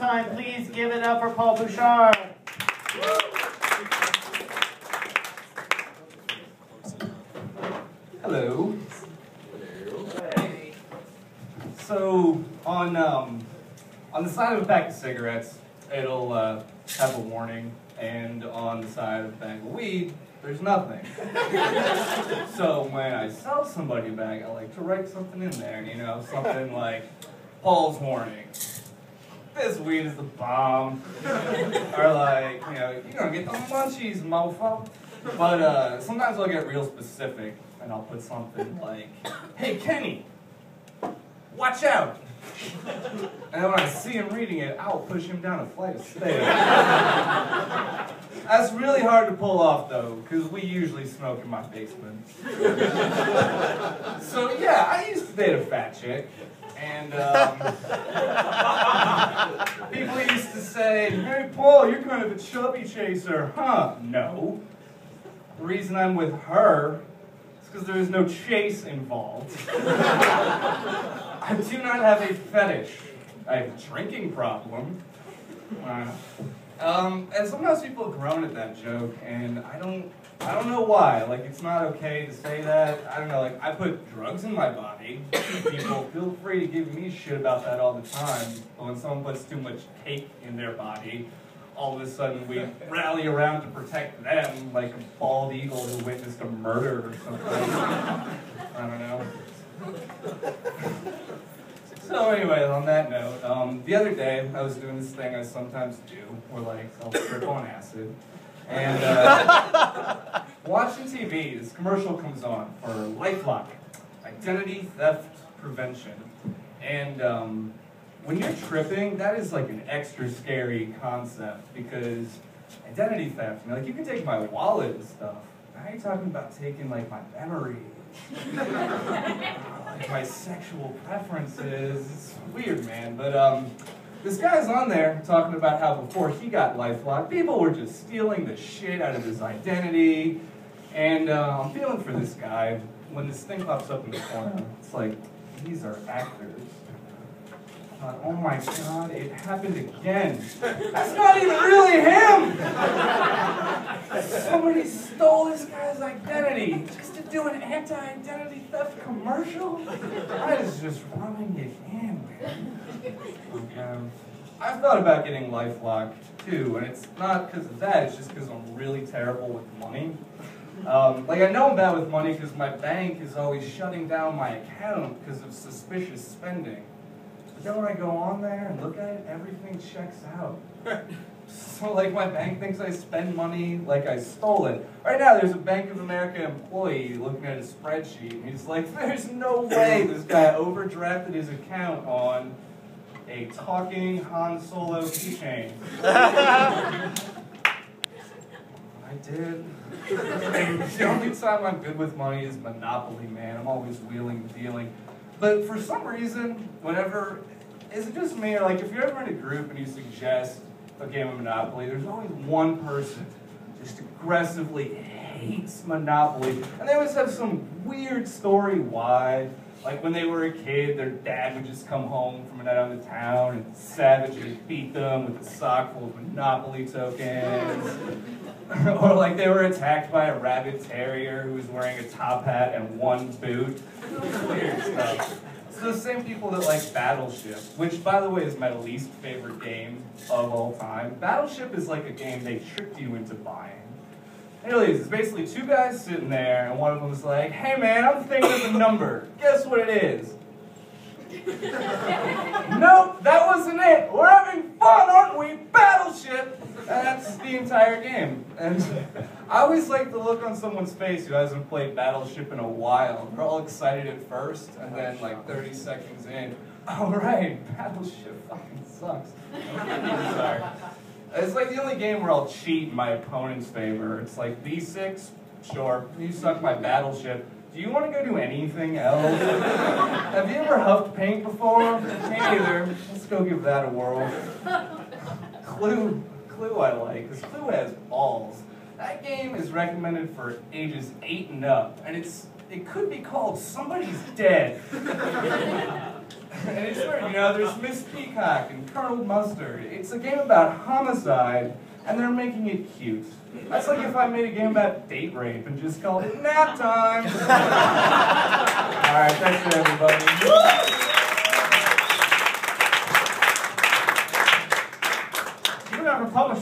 time, please give it up for Paul Bouchard. Hello. So on the side of a pack of cigarettes, it'll have a warning, and on the side of a bag of weed, there's nothing. So when I sell somebody a bag, I like to write something in there, you know, something like Paul's warning. This weed is the bomb. Or like, you know, you're gonna get the munchies, mofo. But sometimes I'll get real specific, and I'll put something like, hey Kenny, watch out. And then when I see him reading it, I'll push him down a flight of stairs. That's really hard to pull off though, because we usually smoke in my basement. So yeah, I used to date a fat chick. And people used to say, hey Paul, you're kind of a chubby chaser, huh? No. The reason I'm with her is because there is no chase involved. I do not have a fetish. I have a drinking problem. And sometimes people have grown at that joke, and I don't know why. Like, it's not okay to say that. I don't know, like, I put drugs in my body. People feel free to give me shit about that all the time. But when someone puts too much cake in their body, all of a sudden we rally around to protect them like a bald eagle who witnessed a murder or something. I don't know. So anyway, on that note, the other day I was doing this thing I sometimes do, where like I'll trip on acid, and watching TV, this commercial comes on for LifeLock, identity theft prevention, and when you're tripping, that is like an extra scary concept because identity theft, you know, like you can take my wallet and stuff. Now you're talking about taking like my memories. Like my sexual preferences. It's weird, man. But this guy's on there talking about how before he got LifeLock, people were just stealing the shit out of his identity. And I'm feeling for this guy when this thing pops up in the corner. It's like, these are actors. Oh my God, it happened again. That's not even really him! Somebody stole this guy's identity just to do an anti-identity theft commercial? That is just rubbing it in, man. I've thought about getting LifeLock too, and it's not because of that, it's just because I'm really terrible with money. Like I know I'm bad with money because my bank is always shutting down my account because of suspicious spending. But then when I go on there and look at it, everything checks out. So like my bank thinks I spend money like I stole it. Right now there's a Bank of America employee looking at a spreadsheet and he's like, there's no way this guy overdrafted his account on a talking Han Solo keychain. I did. The only time I'm good with money is Monopoly, man. I'm always wheeling and dealing. But for some reason, whenever, is it just me, or like if you're ever in a group and you suggest a game of Monopoly, there's always one person just aggressively hates Monopoly. And they always have some weird story why. Like when they were a kid, their dad would just come home from a night on the town and savagely beat them with a sock full of Monopoly tokens. Or like they were attacked by a rabid terrier who was wearing a top hat and one boot. Weird stuff. It's the same people that like Battleship, which by the way is my least favorite game of all time. Battleship is like a game they tricked you into buying. It really is. It's basically two guys sitting there and one of them is like, hey man, I'm thinking of a number. Guess what it is? Nope, that wasn't it. We're having fun, aren't we? Battleship! And that's the entire game. And I always like the look on someone's face who hasn't played Battleship in a while. They're all excited at first, and then like 30 seconds in, oh right, Battleship fucking sucks. I'm sorry. It's like the only game where I'll cheat in my opponent's favor. It's like B6, sure, you suck my Battleship. Do you want to go do anything else? Have you ever huffed paint before? Me neither. Let's go give that a whirl. Clue I like, because Clue has balls. That game is recommended for ages 8 and up, and it could be called Somebody's Dead. And I swear, there's Miss Peacock and Colonel Mustard. It's a game about homicide, and they're making it cute. That's like if I made a game about date rape and just called it nap time. Alright, thanks for everybody. Give it up for Paullie B.